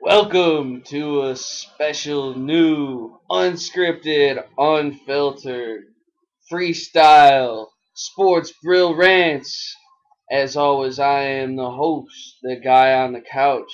Welcome to a special new, unscripted, unfiltered, freestyle sports Brillrants. As always, I am the host, the guy on the couch,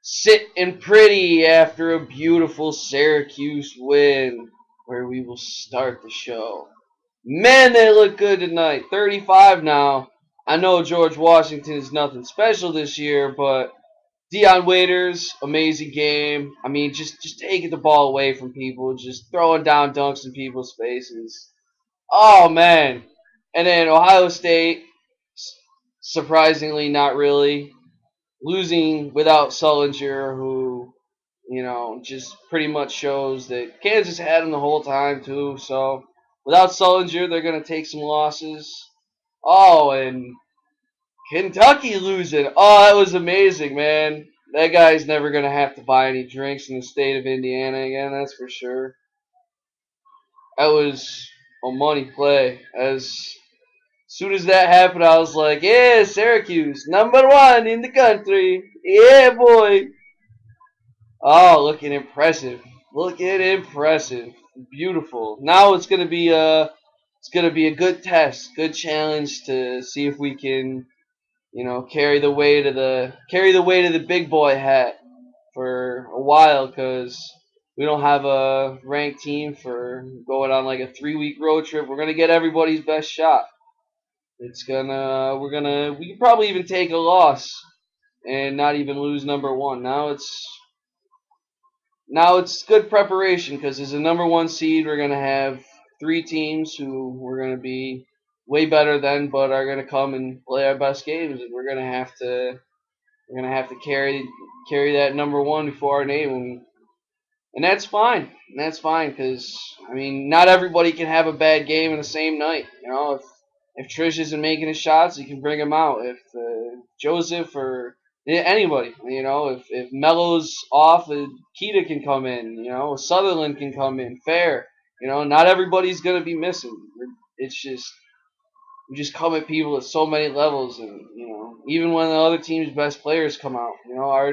sitting pretty after a beautiful Syracuse win, where we will start the show. Man, they look good tonight. 35 now. I know George Washington is nothing special this year, but Dion Waiters, amazing game. I mean, just taking the ball away from people, just throwing down dunks in people's faces. Oh man! And then Ohio State, surprisingly, not really losing without Sullinger, who just pretty much shows that Kansas had him the whole time too. So without Sullinger, they're gonna take some losses. Oh, and Kentucky losing. Oh, that was amazing, man. That guy's never going to have to buy any drinks in the state of Indiana again, that's for sure. That was a money play. As soon as that happened, I was like, yeah, Syracuse, #1 in the country. Yeah, boy. Oh, looking impressive. Looking impressive. Beautiful. Now it's gonna be a good test, good challenge to see if we can carry the weight of the big boy hat for a while because we don't have a ranked team for going on like a 3-week road trip. We're gonna get everybody's best shot. We could probably even take a loss and not even lose #1. Now it's good preparation because as a #1 seed, we're gonna have 3 teams who we're gonna be way better than, but are gonna come and play our best games, and we're gonna have to carry that #1 before our name, and that's fine. And that's fine because I mean, not everybody can have a bad game in the same night. If Trish isn't making his shots, you can bring him out. If Joseph or anybody, if Melo's off, Keita can come in. Sutherland can come in. Fair. Not everybody's gonna be missing. It's just we just come at people at so many levels, and even when the other team's best players come out,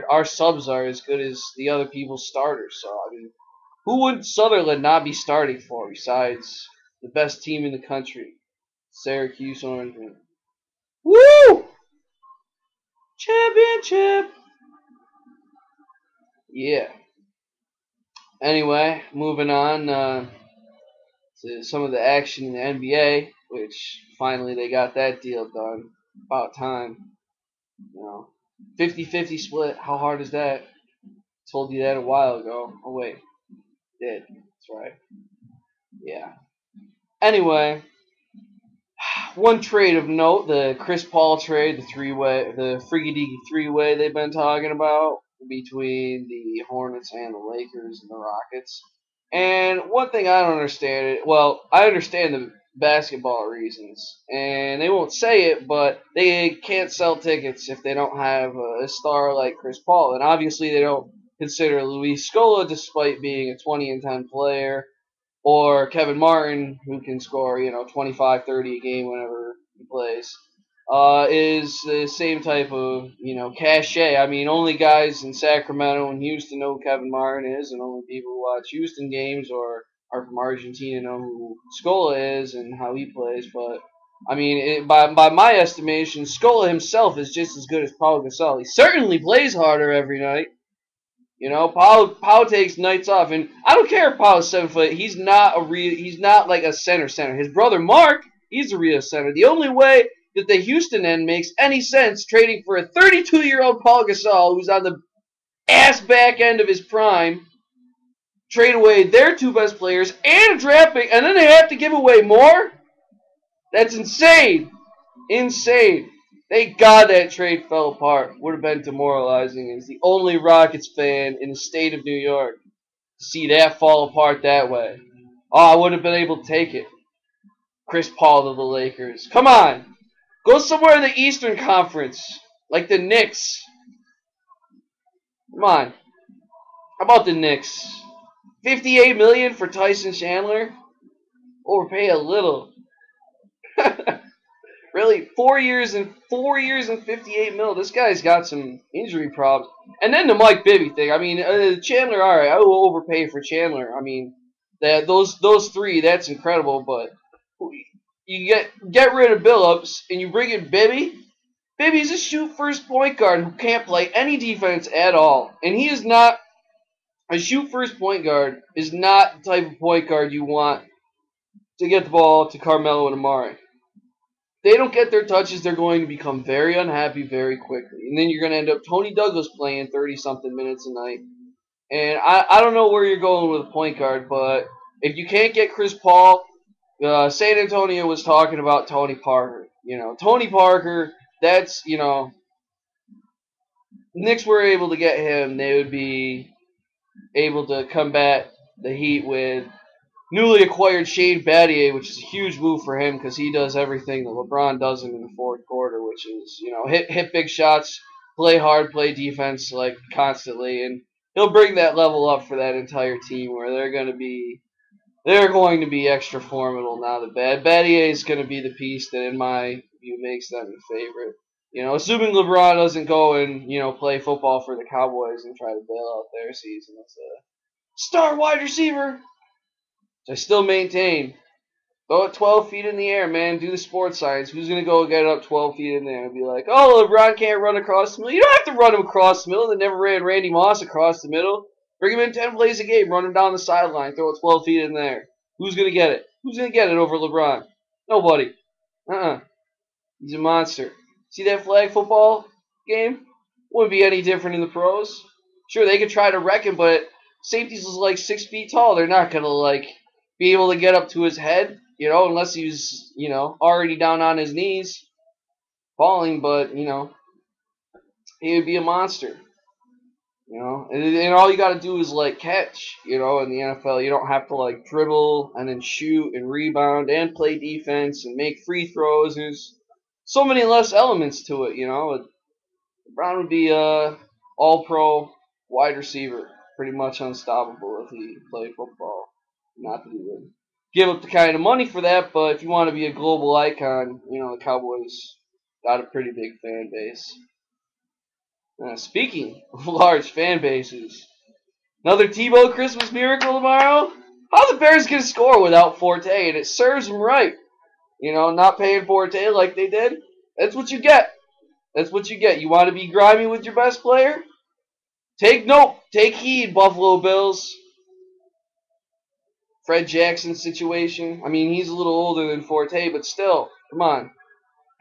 our subs are as good as the other people's starters. So I mean, who would Sutherland not be starting for besides the best team in the country, Syracuse Orangemen? Woo! Championship! Yeah. Anyway, moving on to some of the action in the NBA, which finally they got that deal done. About time. 50-50 split. How hard is that? Told you that a while ago. Oh wait, did. That's right. Yeah. Anyway, one trade of note: the Chris Paul trade, the freaky three-way they've been talking about between the Hornets and the Lakers and the Rockets. And one thing I don't understand, well, I understand the basketball reasons, and they won't say it, but they can't sell tickets if they don't have a star like Chris Paul. And obviously, they don't consider Luis Scola, despite being a 20 and 10 player, or Kevin Martin, who can score 25, 30 a game whenever he plays. Is the same type of cachet. I mean, only guys in Sacramento and Houston know who Kevin Martin is, and only people who watch Houston games or are from Argentina know who Scola is and how he plays. But I mean, by my estimation, Scola himself is just as good as Paul Gasol. He certainly plays harder every night. Paul takes nights off, and I don't care if Paul's 7 foot. He's not like a center. His brother Mark, he's a real center. The only way that the Houston end makes any sense trading for a 32-year-old Paul Gasol who's on the ass back end of his prime, trade away their 2 best players and a draft pick, and then they have to give away more? That's insane. Insane. Thank God that trade fell apart. Would have been demoralizing as the only Rockets fan in the state of New York to see that fall apart that way. Oh, I would have been able to take it. Chris Paul to the Lakers. Come on. Go somewhere in the Eastern Conference, like the Knicks. Come on. How about the Knicks? $58 million for Tyson Chandler? Overpay a little. Really, 4 years and 58 mil. This guy's got some injury problems. And then the Mike Bibby thing. I mean, Chandler. All right, I will overpay for Chandler. I mean, that those three. That's incredible. But you get rid of Billups and you bring in Bibby. Bibby's a shoot first point guard who can't play any defense at all, and he is not a shoot first point guard. Is not the type of point guard you want to get the ball to Carmelo and Amari. They don't get their touches, they're going to become very unhappy very quickly. And then you're going to end up Tony Douglas playing 30-something minutes a night. And I don't know where you're going with a point guard, but if you can't get Chris Paul, San Antonio was talking about Tony Parker. Tony Parker, that's, Knicks were able to get him. They would be able to combat the Heat with newly acquired Shane Battier, which is a huge move for him because he does everything that LeBron doesn't in the fourth quarter, which is, hit big shots, play hard, play defense like constantly, and he'll bring that level up for that entire team where they're going to be extra formidable now. Battier is going to be the piece that, in my view, makes them the favorite. Assuming LeBron doesn't go and play football for the Cowboys and try to bail out their season as a star wide receiver. I still maintain, go at 12 feet in the air, man. Do the sports science. Who's going to go get up 12 feet in there and be like, oh, LeBron can't run across the middle? You don't have to run him across the middle. They never ran Randy Moss across the middle. Bring him in 10 plays a game, run him down the sideline, throw it 12 feet in there. Who's going to get it? Who's going to get it over LeBron? Nobody. He's a monster. See that flag football game? Wouldn't be any different in the pros. Sure, they could try to wreck him, but safeties is like 6 feet tall. They're not going to, be able to get up to his head, unless he's, already down on his knees, falling, but, he would be a monster, and all you got to do is, catch, in the NFL. You don't have to, dribble and then shoot and rebound and play defense and make free throws. There's so many less elements to it, LeBron would be a all-pro wide receiver, pretty much unstoppable if he played football. Not that he would give up the kind of money for that, but if you want to be a global icon, the Cowboys got a pretty big fan base. Speaking of large fan bases, another Tebow Christmas miracle tomorrow? How the Bears going to score without Forte? And it serves them right. Not paying Forte like they did. That's what you get. That's what you get. You want to be grimy with your best player? Take heed, Buffalo Bills. Fred Jackson situation. I mean, he's a little older than Forte, but still, come on.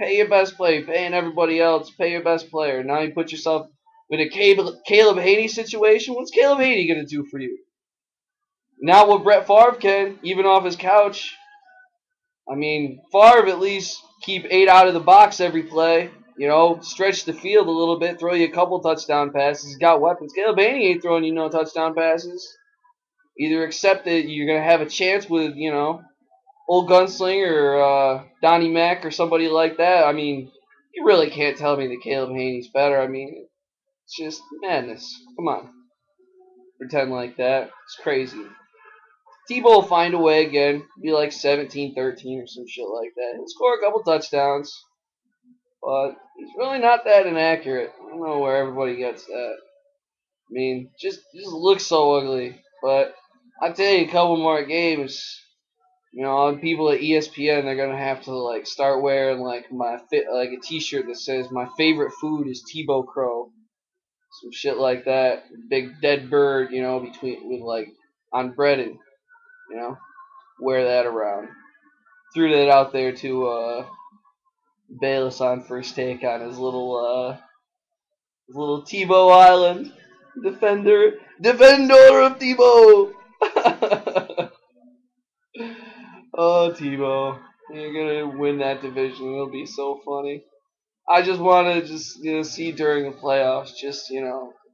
Pay your best player. Paying everybody else. Pay your best player. Now you put yourself in a Caleb Haney situation. What's Caleb Haney going to do for you? Not what Brett Favre can, even off his couch. I mean, Favre at least keep 8 out of the box every play. Stretch the field a little bit. Throw you a couple touchdown passes. He's got weapons. Caleb Haney ain't throwing you no touchdown passes. Either accept that you're going to have a chance with, old gunslinger or Donnie Mack or somebody like that. I mean, you really can't tell me that Caleb Haney's better. I mean, it's just madness. Come on. Pretend like that. It's crazy. Tebow will find a way again. Be like 17-13 or some shit like that. He'll score a couple touchdowns. But he's really not that inaccurate. I don't know where everybody gets that. I mean, just looks so ugly. But I tell you, a couple more games, on people at ESPN, they're gonna have to start wearing a T-shirt that says "My favorite food is Tebow Crow," some shit like that. Big dead bird, on bread and wear that around. Threw that out there to Bayless on First Take on his little Tebow Island. Defender of Tebow. Oh, Tebow, you're gonna win that division. It'll be so funny. I just want to see during the playoffs.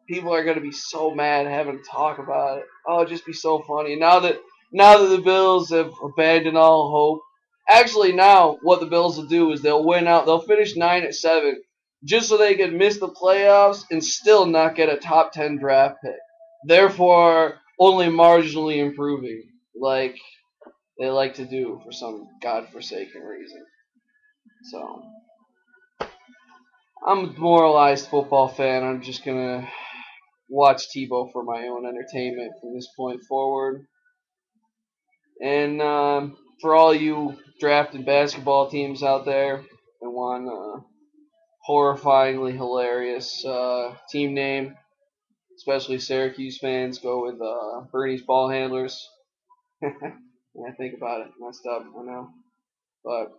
People are gonna be so mad having to talk about it. Oh, it'd just be so funny. Now that the Bills have abandoned all hope. Actually, now what the Bills will do is they'll win out. They'll finish 9-7, just so they can miss the playoffs and still not get a top 10 draft pick. Therefore, only marginally improving, like they like to do for some godforsaken reason. So I'm a demoralized football fan. I'm just gonna watch Tebow for my own entertainment from this point forward. And for all you drafted basketball teams out there that want a horrifyingly hilarious team name, especially Syracuse fans, go with Bernie's Ball Handlers. Yeah, think about it. Messed up, I know. But,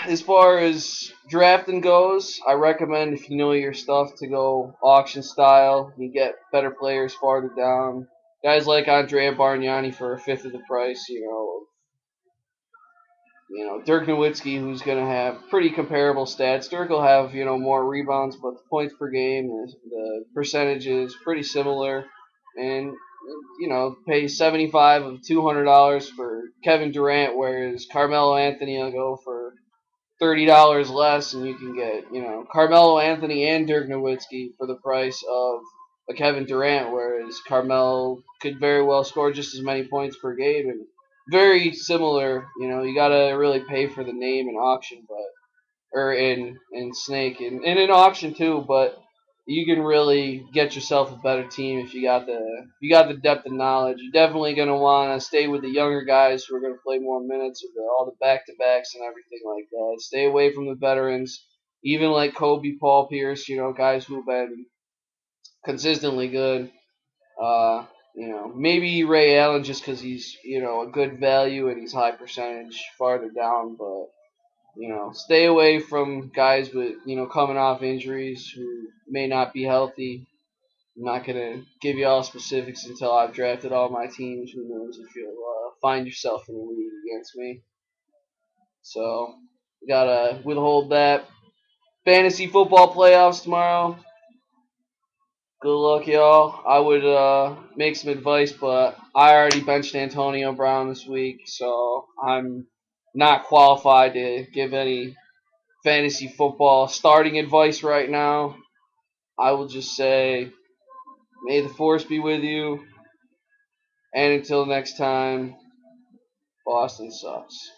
as far as drafting goes, I recommend if you know your stuff to go auction style. You get better players farther down. Guys like Andrea Bargnani for a fifth of the price, Dirk Nowitzki, who's going to have pretty comparable stats. Dirk will have, more rebounds, but the points per game, the percentage is pretty similar. And, pay 75 of $200 for Kevin Durant, whereas Carmelo Anthony will go for $30 less, and you can get, Carmelo Anthony and Dirk Nowitzki for the price of a Kevin Durant, whereas Carmelo could very well score just as many points per game, and very similar. You gotta really pay for the name in auction, or in Snake, and in auction too, but you can really get yourself a better team if you got the depth of knowledge. You're definitely gonna want to stay with the younger guys who are gonna play more minutes with all the back-to-backs and everything like that. Stay away from the veterans, even like Kobe, Paul Pierce. Guys who've been consistently good. Maybe Ray Allen just because he's a good value and he's high percentage farther down, but stay away from guys with, coming off injuries who may not be healthy. I'm not going to give you all specifics until I've drafted all my teams. Who knows if you'll find yourself in a league against me. So, got to withhold that. Fantasy football playoffs tomorrow. Good luck, y'all. I would make some advice, but I already benched Antonio Brown this week, so I'm not qualified to give any fantasy football starting advice right now. I will just say, may the force be with you. And until next time, Boston sucks.